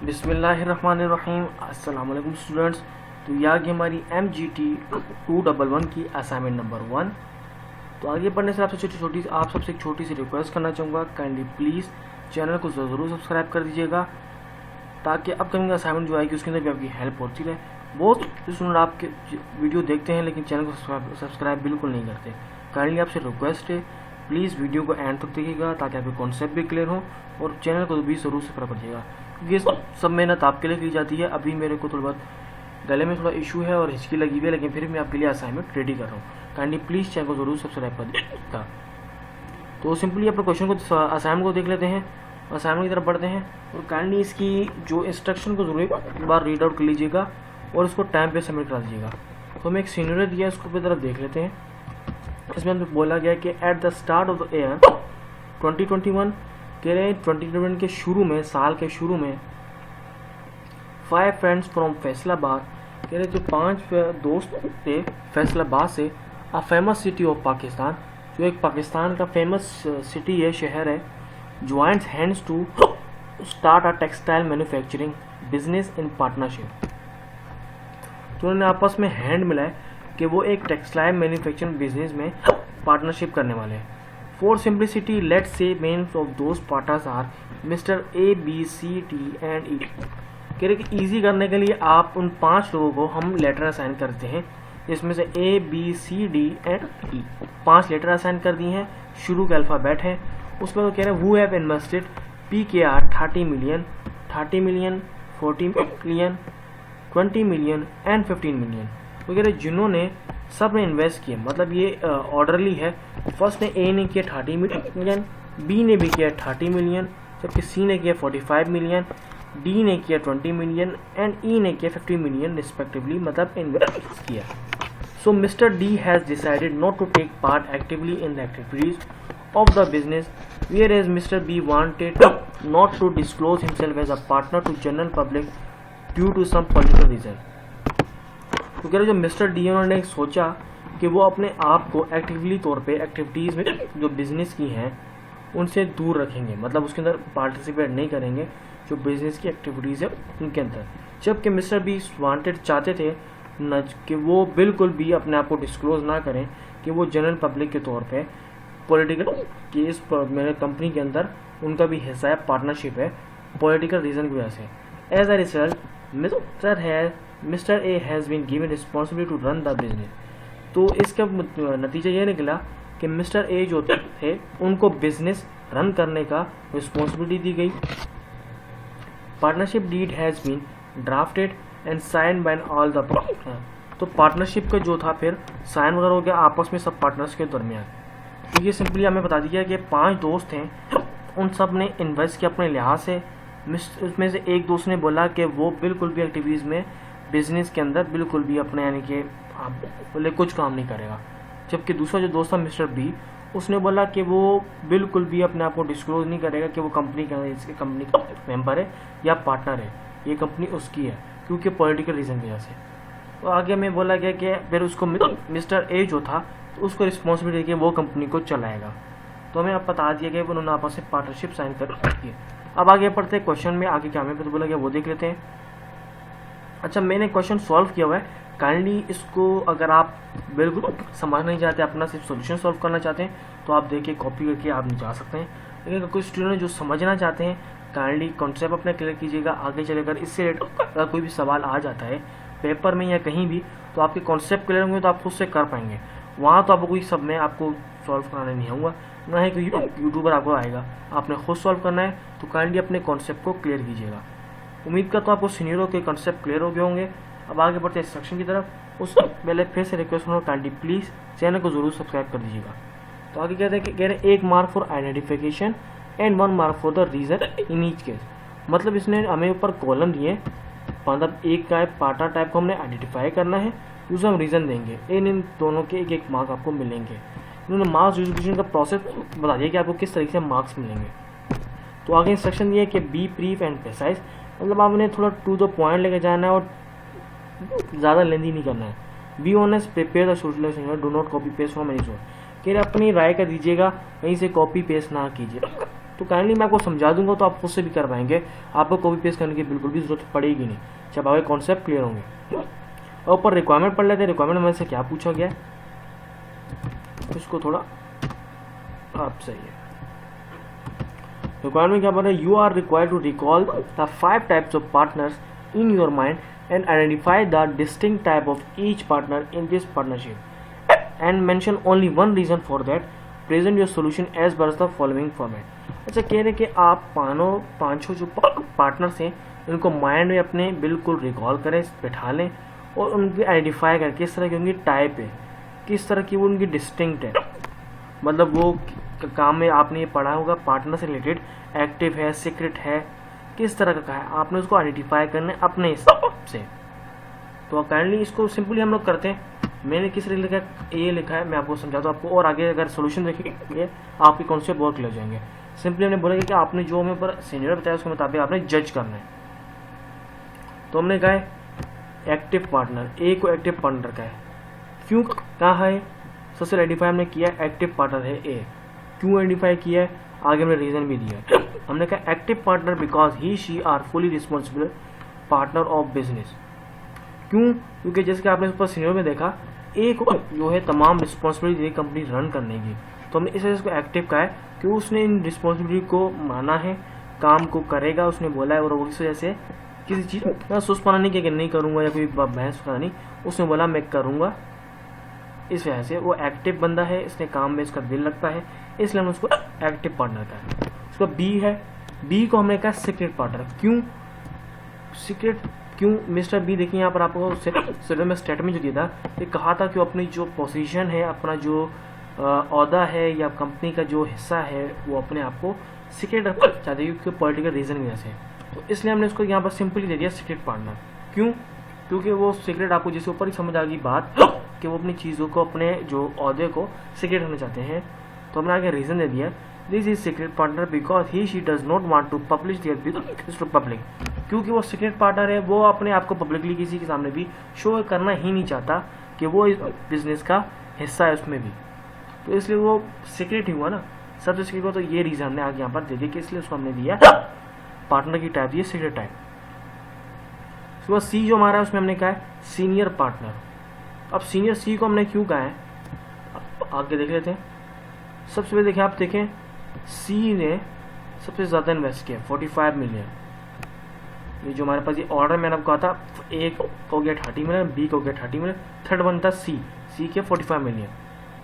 बिस्मिल्लाहिर्रहमानिर्रहीम। अस्सलाम वालेकुम स्टूडेंट्स। तो ये आ गई हमारी MGT 211 की असाइनमेंट नंबर 1। तो आगे पढ़ने से आप सबसे एक छोटी सी रिक्वेस्ट करना चाहूँगा, काइंडली प्लीज़ चैनल को ज़रूर सब्सक्राइब कर दीजिएगा ताकि अपकमिंग असाइनमेंट जो आएगी उसके अंदर भी आपकी हेल्प होती रहे। बहुत स्टूडेंट आपके वीडियो देखते हैं लेकिन चैनल को सब्सक्राइब बिल्कुल नहीं करते। काइंडली आपसे रिक्वेस्ट है, प्लीज़ वीडियो को एंड तक देखिएगा ताकि आपके कॉन्सेप्ट भी क्लियर हो और चैनल को भी ज़रूर सब्सक्राइब करिएगा। ये सब मेहनत आपके लिए की जाती है। अभी मेरे को थोड़ा बहुत गले में थोड़ा इशू है और हिचकी लगी हुई है, लेकिन फिर मैं आपके लिए असाइनमेंट रेडी कर रहा हूँ। काइंडली प्लीज़ चैनल को ज़रूर सब्सक्राइब कर दीजिएगा। तो सिंपली अपने क्वेश्चन को असाइनमेंट को देख लेते हैं, असाइनमेंट की तरफ बढ़ते हैं और काइंडली इसकी जो इंस्ट्रक्शन को ज़रूर एक बार रीड आउट कर लीजिएगा और इसको टाइम पे सबमिट करा दीजिएगा। तो हमें एक सीनरी दिया है, इसको भी तरफ देख लेते हैं। इसमें हमें बोला गया कि at the start of the year 2021 कह रहे 2021 के शुरू में, साल के शुरू में 5 फ्रेंड्स फ्रॉम फैसलाबाद, कह रहे जो 5 दोस्त थे फैसलाबाद से, a famous city of Pakistan, जो एक पाकिस्तान का फेमस सिटी है, शहर है, joints hands to start a textile manufacturing business in partnership. तो उन्होंने आपस में हैंड मिलाए कि वो एक टेक्सटाइल मैन्युफैक्चरिंग बिजनेस में पार्टनरशिप करने वाले हैं। For simplicity, let's say names of those partners are Mr. A, B, C, D and E। कह रहे कि इजी करने के लिए आप उन 5 लोगों को हम लेटर असाइन करते हैं, जिसमें से A, B, C, D and E 5 letter assign कर दिए हैं। शुरू के अल्फ़ाबेट है, उसमें तो कह रहे हैं who have invested PKR 30 million, 40 million, 20 million and 15 million। तो कह रहे जिन्होंने सब ने इन्वेस्ट किया, मतलब ये ऑर्डरली है। फर्स्ट ने ए ने किया 30 मिलियन, बी ने भी किया 30 मिलियन, जबकि सी ने किया 45 मिलियन, डी ने किया 20 मिलियन एंड ई ने किया 50 मिलियन रिस्पेक्टिवली, मतलब इन्वेस्ट किया। So mister D has decided not to take part actively in the activities of the business, whereas mister B wanted not to disclose himself as a partner to general public due to some political reason. तो कह रहे जो mister D उन्होंने सोचा कि वो अपने आप को एक्टिवली तौर पे एक्टिविटीज़ में जो बिज़नेस की हैं उनसे दूर रखेंगे, मतलब उसके अंदर पार्टिसिपेट नहीं करेंगे जो बिज़नेस की एक्टिविटीज़ है उनके अंदर। जबकि मिस्टर बी वांटेड चाहते थे न कि वो बिल्कुल भी अपने आप को डिस्क्लोज ना करें कि वो जनरल पब्लिक के तौर पे पॉलिटिकल केस मेरे कंपनी के अंदर उनका भी हिस्सा है, पार्टनरशिप है, पॉलिटिकल रीज़न की वजह से। As a result mister A has been given responsibility to run the business. तो इसका नतीजा ये निकला कि मिस्टर ए जो थे उनको बिजनेस रन करने का रिस्पॉन्सिबिलिटी दी गई। Partnership deed has been drafted and sign by all the partner. तो पार्टनरशिप का जो था फिर साइन वगैरह हो गया आपस में सब पार्टनर्स के दरमियान। तो ये सिंपली हमें बता दिया कि 5 दोस्त हैं, उन सब ने इन्वेस्ट किया अपने लिहाज से। उसमें से एक दोस्त ने बोला कि वो बिल्कुल भी एक्टिविटीज़ में बिजनेस के अंदर बिल्कुल भी अपने यानी कि बोले कुछ काम नहीं करेगा। जबकि दूसरा जो दोस्त था मिस्टर बी, उसने बोला कि वो बिल्कुल भी अपने आप को डिस्क्लोज नहीं करेगा कि वो कंपनी का इसके कंपनी का मेंबर है या पार्टनर है, ये कंपनी उसकी है, क्योंकि पॉलिटिकल रीज़न की वजह से। तो आगे में बोला गया कि फिर उसको मिस्टर ए जो था तो उसको रिस्पॉन्सिबिलिटी कि वो कंपनी को चलाएगा। तो हमें अब बता दिया गया कि उन्होंने आपस में पार्टनरशिप साइन कर रखी है। अब आगे पढ़ते हैं क्वेश्चन में, आगे क्या हमें पता बोला गया वो देख लेते हैं। अच्छा, मैंने क्वेश्चन सॉल्व किया हुआ है, काइंडली इसको अगर आप बिल्कुल समझना नहीं चाहते, अपना सिर्फ सॉल्यूशन सॉल्व करना चाहते हैं तो आप देखिए कॉपी करके आप जा सकते हैं। लेकिन अगर कोई स्टूडेंट जो समझना चाहते हैं काइंडली कॉन्सेप्ट अपना क्लियर कीजिएगा। आगे चलेकर इससे रिलेटेड अगर कोई भी सवाल आ जाता है पेपर में या कहीं भी, तो आपके कॉन्सेप्ट क्लियर होंगे तो आप खुद से कर पाएंगे। वहाँ तो आपको कोई सब में आपको सॉल्व कराना नहीं होगा, ना ही कोई यूट्यूबर आपको आएगा, आपने खुद सॉल्व करना है। तो काइंडली अपने कॉन्सेप्ट को क्लियर कीजिएगा। उम्मीद करता हूँ आपको सीनियरों के कॉन्सेप्ट क्लियर हो गए होंगे। अब आगे बढ़ते हैं इंस्ट्रक्शन की तरफ। उस पहले फिर से रिक्वेस्ट करूँगा काइंडली प्लीज़ चैनल को जरूर सब्सक्राइब कर दीजिएगा। तो आगे कहते हैं कह रहे हैं 1 mark for identification and 1 mark for the reason in each case. मतलब इसने हमें ऊपर कॉलम दिए, मतलब एक का पार्टनर टाइप को हमने आइडेंटिफाई करना है, दूसरा हम रीज़न देंगे। इन दोनों के एक मार्क आपको मिलेंगे। इन्होंने मार्क्स डिस्ट्रीब्यूशन का प्रोसेस बता दिया कि आपको किस तरीके से मार्क्स मिलेंगे। तो आगे इंस्ट्रक्शन दिए कि बी ब्रीफ एंड प्रिसाइज, मतलब आपने थोड़ा टू द पॉइंट लेके जाना है और ज़्यादा लेंदी नहीं करना है। Be honest, prepare the solution, do not copy paste from any source. कि अपनी राय का दीजिएगा, कहीं से कॉपी पेस्ट ना कीजिए। तो काइंडली मैं आपको समझा दूंगा तो आप खुद से भी कर पाएंगे, आपको कॉपी पेस्ट करने की बिल्कुल भी जरूरत पड़ेगी नहीं जब आपके कॉन्सेप्ट क्लियर होंगे। और ऊपर रिक्वायरमेंट पढ़ लेते हैं, रिक्वायरमेंट में से क्या पूछा गया है इसको थोड़ा आप सही है। रिक्वायरमेंट क्या बोल रहा है, you are required to recall the 5 types of partners in your mind and identify the distinct type of each partner in this partnership and mention only one reason for that, present your solution as per the following format. अच्छा कह रहे कि आप पाँचों जो partners हैं उनको mind में अपने बिल्कुल रिकॉल करें, बैठा लें और उनकी आइडेंटिफाई करें किस तरह की उनकी टाइप है, किस तरह की वो उनकी डिस्टिंक्ट है। मतलब वो काम में आपने ये पढ़ा होगा पार्टनर से रिलेटेड, एक्टिव है, सीक्रेट है, किस तरह का है, आपने उसको आइडेंटिफाई करना है अपने हिसाब से। तो काइंडली इसको सिंपली हम लोग करते हैं। मैंने किस तरह लिखा है, ये लिखा है, मैं आपको समझाता हूँ आपको, और आगे अगर सोल्यूशन देखेंगे आपके कॉन्सेप्ट और क्लियर हो जाएंगे। सिंपली हमने बोला कि आपने जो हमें पर सीनियर बताया उसके मुताबिक आपने जज करना है। तो हमने कहा है एक्टिव पार्टनर, ए को एक्टिव पार्टनर का है, क्यों कहा है, सबसे आइडेंटिफाई हमने किया एक्टिव पार्टनर है ए, क्यों आइडेंटिफाई किया है आगे हमने रीजन भी दिया है। हमने कहा active partner because he she are fully responsible partner of business. क्यों, क्योंकि जैसे कि आपने ऊपर सीनियर में देखा ए को जो है तमाम रिस्पॉन्सिबिलिटी कंपनी रन करने की, तो हमने इस वजह से एक्टिव कहा है कि उसने इन रिस्पॉन्सिबिलिटी को माना है, काम को करेगा उसने बोला है, और इस वजह से किसी चीज़ का सुस्पना नहीं किया कि नहीं करूँगा या कोई बहस करना नहीं, उसने बोला मैं करूँगा। इस वजह से वो एक्टिव बंदा है, इसने काम में इसका दिल लगता है, इसलिए हमने उसको एक्टिव पार्टनर कहा। उसका बी है, बी को हमने कहा सीक्रेट पार्टनर। क्यों सीक्रेट, क्यों मिस्टर बी, देखिए यहाँ पर आपको सर्वे में स्टेटमेंट जो दिया था ये कहा था कि अपनी जो पोजीशन है, अपना जो औहदा है या कंपनी का जो हिस्सा है वो अपने आप को सीक्रेट रखना चाहते हैं क्योंकि पॉलिटिकल रीजन की वजह से। तो इसलिए हमने उसको यहाँ पर सिंपली दे दिया सीक्रेट पार्टनर। क्यों, क्योंकि वो सीक्रेट आपको जैसे ऊपर ही समझ आ गई बात कि वो अपनी चीज़ों को, अपने जो औहदे को सीक्रेट रखना चाहते हैं। तो हमने आगे रीजन दे दिया, this is secret partner because he she does not want to publish their business to public. क्योंकि वो सीक्रेट पार्टनर है, वो अपने आप को पब्लिकली किसी के सामने भी शो करना ही नहीं चाहता कि वो इस बिजनेस का हिस्सा है उसमें भी, तो इसलिए वो सीक्रेट ही हुआ ना, सबसे सीक्रेट हुआ। तो ये रीजन हमने आगे यहाँ पर दे दिया कि इसलिए उसको हमने दिया पार्टनर की टाइप दिया सीक्रेट टाइप। उसके बाद सी जो हमारा है उसमें हमने कहा है सीनियर पार्टनर। अब सीनियर सी को हमने क्यों कहा है आगे देख लेते हैं। सबसे पहले देखिए, आप देखें सी ने सबसे ज़्यादा इन्वेस्ट किया 45 मिलियन। ये जो हमारे पास ये ऑर्डर मैंने आपको कहा था, ए को गया 30 मिलियन, बी को गया 30 मिलियन, थर्ड वन था सी के 45 मिलियन।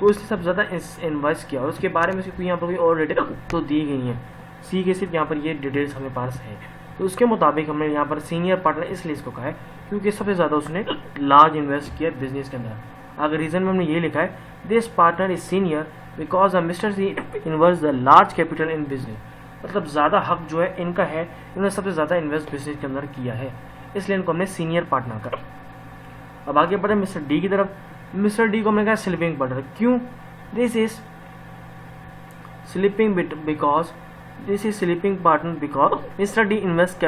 तो इसने सबसे ज़्यादा इन्वेस्ट किया और उसके बारे में कोई यहाँ पर कोई और डिटेल तो दी गई है, सी के सिर्फ यहाँ पर ये डिटेल्स हमें पास है। तो उसके मुताबिक हमने यहाँ पर सीनियर पार्टनर इसलिए इसको कहा है क्योंकि सबसे ज़्यादा उसने लार्ज इन्वेस्ट किया बिजनेस के अंदर। अगर रीज़न में हमने ये लिखा है this partner is senior because mister C invest the large capital in business, मतलब ज़्यादा हक जो है इनका है, इन्होंने सबसे ज़्यादा इन्वेस्ट बिजनेस के अंदर किया है, इसलिए इनको हमने सीनियर पार्टनर कहा। अब आगे बढ़े मिस्टर डी की तरफ। मिस्टर डी को हमने कहा स्लीपिंग पार्टनर। क्यों, this is sleeping because this is sleeping partner because mister D invest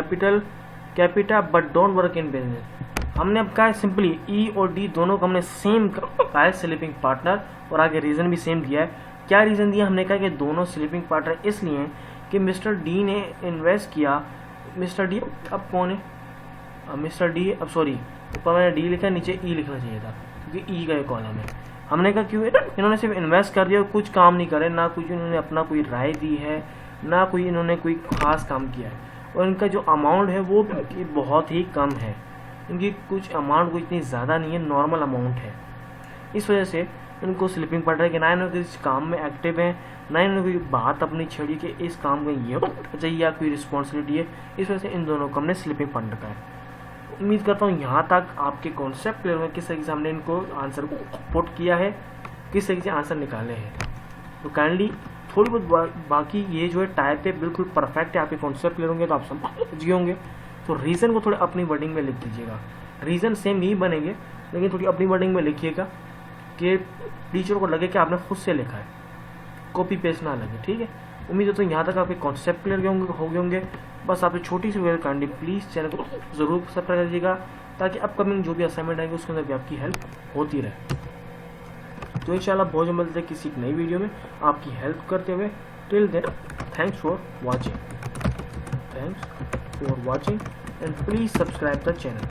capita but don't work in business. हमने अब कहा है सिंपली ई और डी दोनों को हमने सेम कहा है स्लीपिंग पार्टनर, और आगे रीज़न भी सेम दिया है। क्या रीज़न दिया, हमने कहा कि दोनों स्लीपिंग पार्टनर इसलिए कि मिस्टर डी ने इन्वेस्ट किया, मिस्टर डी अब कौन है, मिस्टर डी, अब सॉरी ऊपर मैंने डी लिखा, नीचे ई लिखना चाहिए था क्योंकि ई का एक कॉलम है। हमने कहा क्यों, इन्होंने सिर्फ इन्वेस्ट कर दिया और कुछ काम नहीं करे, ना कुछ इन्होंने अपना कोई राय दी है, ना कोई इन्होंने कोई खास काम किया है, और इनका जो अमाउंट है वो बहुत ही कम है, इनकी कुछ अमाउंट कोई इतनी ज़्यादा नहीं है, नॉर्मल अमाउंट है। इस वजह से इनको स्लीपिंग पार्टनर के ना इन्होंने किसी काम में एक्टिव है, ना इन्होंने कोई बात अपनी छड़ी कि इस काम में ये चाहिए या कोई रिस्पॉन्सिबिलिटी है, इस वजह से इन दोनों को हमने स्लीपिंग पार्टनर का है। उम्मीद करता हूँ यहाँ तक आपके कॉन्सेप्ट क्लियर हुए, किस तरीके से हमने इनको आंसर को पुट किया है, किस तरीके से आंसर निकाले हैं। तो काइंडली थोड़ी बहुत बाकी ये जो है टाइप है बिल्कुल परफेक्ट है, आपके कॉन्सेप्ट क्लियर होंगे तो आप समझ गए होंगे। तो रीज़न को थोड़े अपनी वर्डिंग में लिख दीजिएगा, रीज़न सेम ही बनेंगे लेकिन थोड़ी अपनी वर्डिंग में लिखिएगा कि टीचर को लगे कि आपने खुद से लिखा है, कॉपी पेस्ट ना लगे, ठीक है। उम्मीद है तो यहाँ तक आपके कॉन्सेप्ट क्लियर हो गए होंगे। बस आपसे छोटी सी वीडियो काइंडली प्लीज़ चैनल को ज़रूर सब्सक्राइब कर दीजिएगा ताकि अपकमिंग जो भी असाइनमेंट आएंगे उसके अंदर भी आपकी हेल्प होती रहे। तो इंशाल्लाह बहुत जल्द मिलते हैं किसी नई वीडियो में आपकी हेल्प करते हुए। Till then thanks for watching and please subscribe the channel.